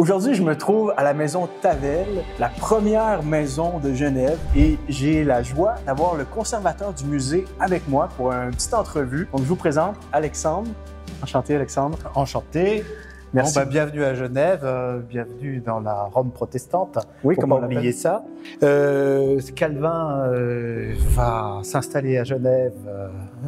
Aujourd'hui, je me trouve à la maison Tavel, la première maison de Genève, et j'ai la joie d'avoir le conservateur du musée avec moi pour une petite entrevue. Donc, je vous présente Alexandre. Enchanté, Alexandre. Enchanté. Merci. Bon, bienvenue à Genève, bienvenue dans la Rome protestante. Oui, faut comme pas on oublier ça. Calvin va s'installer à Genève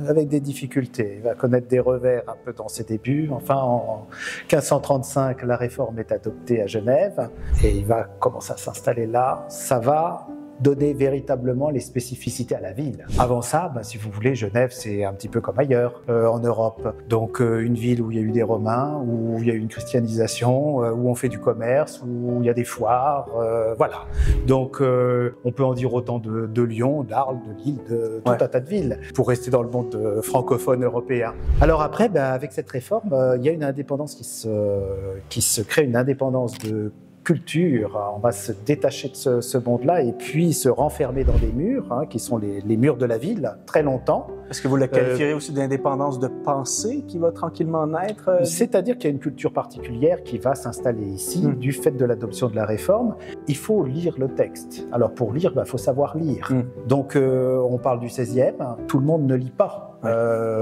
avec des difficultés. Il va connaître des revers un peu dans ses débuts. Enfin, en 1535, la réforme est adoptée à Genève et il va commencer à s'installer là. Ça va donner véritablement les spécificités à la ville. Avant ça, si vous voulez, Genève, c'est un petit peu comme ailleurs en Europe. Donc une ville où il y a eu des Romains, où il y a eu une christianisation, où on fait du commerce, où il y a des foires, voilà. Donc on peut en dire autant de Lyon, d'Arles, de Lille, de tout un tas de villes, pour rester dans le monde francophone européen. Alors après, avec cette réforme, il y a une indépendance qui se crée, une indépendance de culture. On va se détacher de ce monde-là et puis se renfermer dans des murs, qui sont les murs de la ville, très longtemps. Est-ce que vous le qualifieriez aussi d'indépendance de pensée qui va tranquillement naître? C'est-à-dire qu'il y a une culture particulière qui va s'installer ici, du fait de l'adoption de la réforme. Il faut lire le texte. Alors pour lire, il faut savoir lire. Donc on parle du 16e, tout le monde ne lit pas.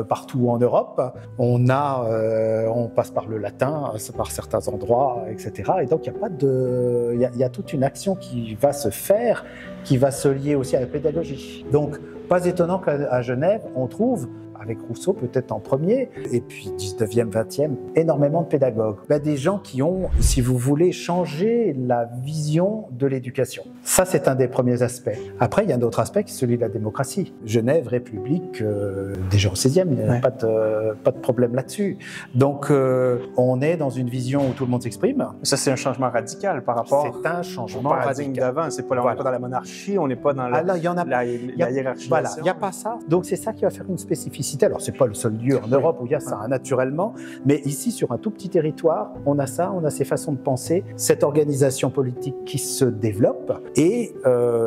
Partout en Europe, on passe par le latin, par certains endroits, etc. Et donc il y a toute une action qui va se faire, qui va se lier aussi à la pédagogie. Donc pas étonnant qu'à Genève, on trouve, avec Rousseau peut-être en premier, et puis 19e, 20e, énormément de pédagogues. Des gens qui ont, si vous voulez, changé la vision de l'éducation. Ça, c'est un des premiers aspects. Après, il y a un autre aspect qui est celui de la démocratie. Genève, République, déjà au 16e, il n'y a pas de problème là-dessus. Donc, on est dans une vision où tout le monde s'exprime. Ça, c'est un changement radical par rapport c'est un changement au paradigme d'avant. On n'est pas dans la monarchie, on n'est pas dans la hiérarchisation. Voilà, il n'y a pas ça. Donc, c'est ça qui va faire une spécificité. Alors, c'est pas le seul lieu en Europe où il y a ça, naturellement, mais ici, sur un tout petit territoire, on a ça, on a ces façons de penser, cette organisation politique qui se développe, et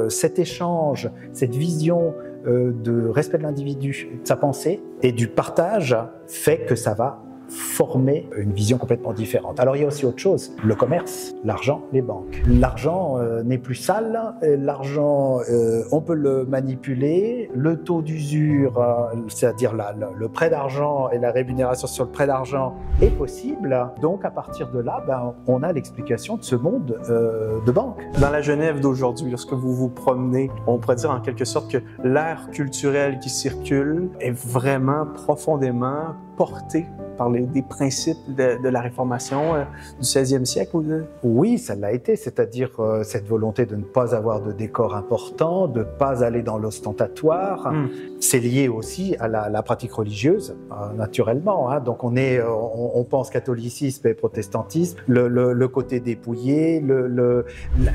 cet échange, cette vision de respect de l'individu, de sa pensée et du partage fait que ça va former une vision complètement différente. Alors il y a aussi autre chose, le commerce, l'argent, les banques. L'argent n'est plus sale, l'argent on peut le manipuler, le taux d'usure, c'est-à-dire le prêt d'argent et la rémunération sur le prêt d'argent est possible. Donc à partir de là, on a l'explication de ce monde de banque. Dans la Genève d'aujourd'hui, lorsque vous vous promenez, on pourrait dire en quelque sorte que l'air culturel qui circule est vraiment profondément porté par des principes de la Réformation du 16e siècle? Oui, ça l'a été, c'est-à-dire cette volonté de ne pas avoir de décor important, de ne pas aller dans l'ostentatoire. C'est lié aussi à la pratique religieuse, naturellement. Donc on pense catholicisme et protestantisme, le côté dépouillé,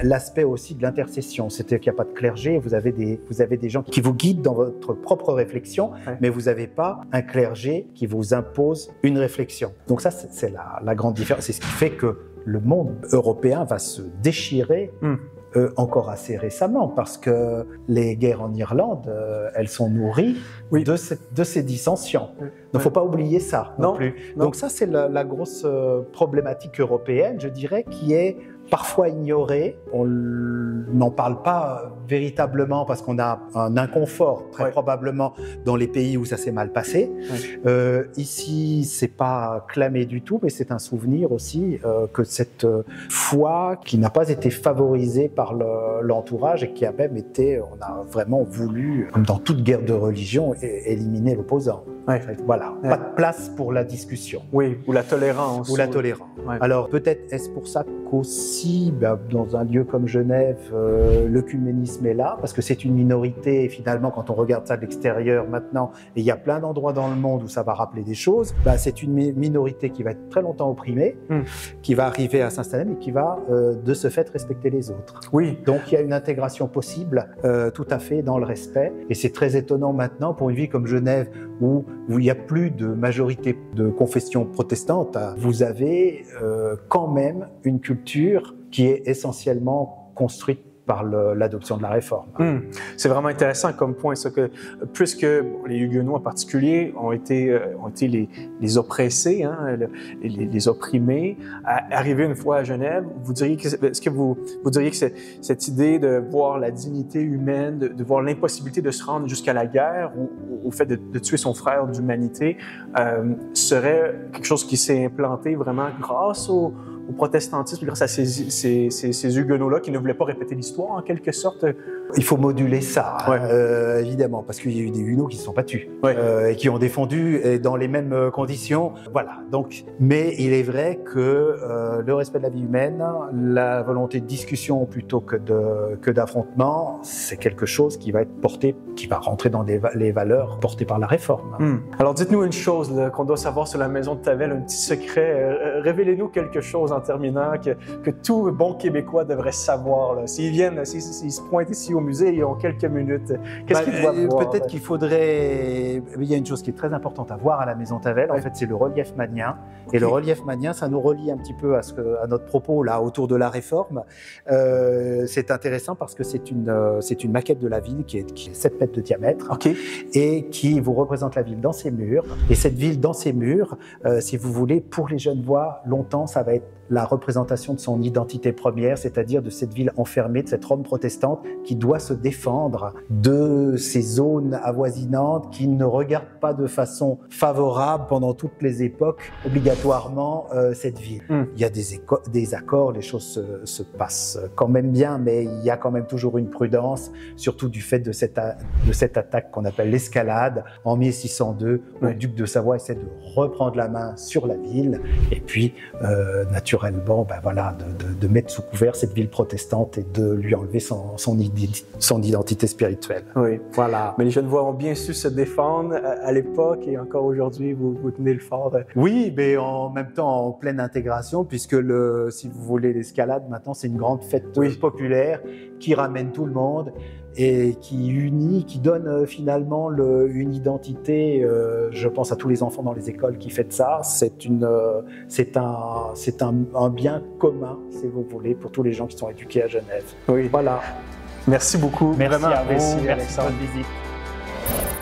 l'aspect aussi de l'intercession, c'est-à-dire qu'il n'y a pas de clergé, vous avez des gens qui vous guident dans votre propre réflexion, mais vous n'avez pas un clergé qui vous impose une réflexion. Donc ça, c'est la grande différence. C'est ce qui fait que le monde européen va se déchirer encore assez récemment, parce que les guerres en Irlande, elles sont nourries de ces dissensions. Donc il ne faut pas oublier ça non plus. Donc ça, c'est la grosse problématique européenne, je dirais, qui est parfois ignorée. On n'en parle pas véritablement parce qu'on a un inconfort, très probablement, dans les pays où ça s'est mal passé. Ici, c'est pas clamé du tout, mais c'est un souvenir aussi que cette foi qui n'a pas été favorisée par l'entourage et qui a même été, on a vraiment voulu, comme dans toute guerre de religion, éliminer l'opposant. Voilà, pas de place pour la discussion. Oui, ou la tolérance. Ou la tolérance. Alors peut-être est-ce pour ça qu'aussi, dans un lieu comme Genève, l'œcuménisme est là, parce que c'est une minorité, et finalement quand on regarde ça de l'extérieur maintenant, et il y a plein d'endroits dans le monde où ça va rappeler des choses, c'est une minorité qui va être très longtemps opprimée, qui va arriver à s'installer, mais qui va de ce fait respecter les autres. Oui. Donc il y a une intégration possible, tout à fait dans le respect, et c'est très étonnant maintenant pour une ville comme Genève, où il n'y a plus de majorité de confession protestante, vous avez quand même une culture qui est essentiellement construite par l'adoption de la réforme. C'est vraiment intéressant comme point, ça, que puisque les Huguenots en particulier ont été les oppressés, hein, les opprimés, arrivés une fois à Genève, est-ce que vous diriez que cette idée de voir la dignité humaine, de voir l'impossibilité de se rendre jusqu'à la guerre ou au fait de tuer son frère d'humanité serait quelque chose qui s'est implanté vraiment grâce au protestantisme, grâce à ces Huguenots-là qui ne voulaient pas répéter l'histoire, en quelque sorte? Il faut moduler ça, ouais. Évidemment, parce qu'il y a eu des Huguenots qui se sont battus ouais. Et qui ont défendu dans les mêmes conditions. Voilà. Donc, mais il est vrai que le respect de la vie humaine, la volonté de discussion plutôt que d'affrontement, c'est quelque chose qui va être porté, qui va rentrer dans les valeurs portées par la réforme. Alors, dites-nous une chose qu'on doit savoir sur la maison de Tavel, un petit secret. Révélez-nous quelque chose en terminant que tout bon Québécois devrait savoir. Là. S'ils viennent, s'ils se pointent ici au musée, ils ont quelques minutes. Qu'est-ce qu'ils doivent voir? Peut-être qu'il faudrait... Il y a une chose qui est très importante à voir à la maison Tavel, en fait, c'est le relief magnien. Et le relief magnien, ça nous relie un petit peu à notre propos là autour de la réforme. C'est intéressant parce que c'est une maquette de la ville qui est 7 mètres de diamètre et qui vous représente la ville dans ses murs. Et cette ville dans ses murs, si vous voulez, pour les Genevois, longtemps, ça va être la représentation de son identité première, c'est-à-dire de cette ville enfermée, de cette Rome protestante qui doit se défendre de ces zones avoisinantes qui ne regardent pas de façon favorable pendant toutes les époques obligatoirement cette ville. Il y a des accords, les choses se passent quand même bien, mais il y a quand même toujours une prudence, surtout du fait de cette attaque qu'on appelle l'escalade en 1602, où le duc de Savoie essaie de reprendre la main sur la ville et puis naturellement de mettre sous couvert cette ville protestante et de lui enlever son identité spirituelle. Oui. Voilà. Mais les Genevois ont bien su se défendre à l'époque et encore aujourd'hui, vous tenez le fort. Oui, mais en même temps en pleine intégration, puisque si vous voulez, l'escalade maintenant c'est une grande fête populaire qui ramène tout le monde et qui unit, qui donne finalement une identité. Je pense à tous les enfants dans les écoles qui fêtent ça. C'est un bien commun, si vous voulez, pour tous les gens qui sont éduqués à Genève. Oui. Voilà. Merci beaucoup. Merci vraiment à vous. apprécié, Merci Alexandre. pour votre visite.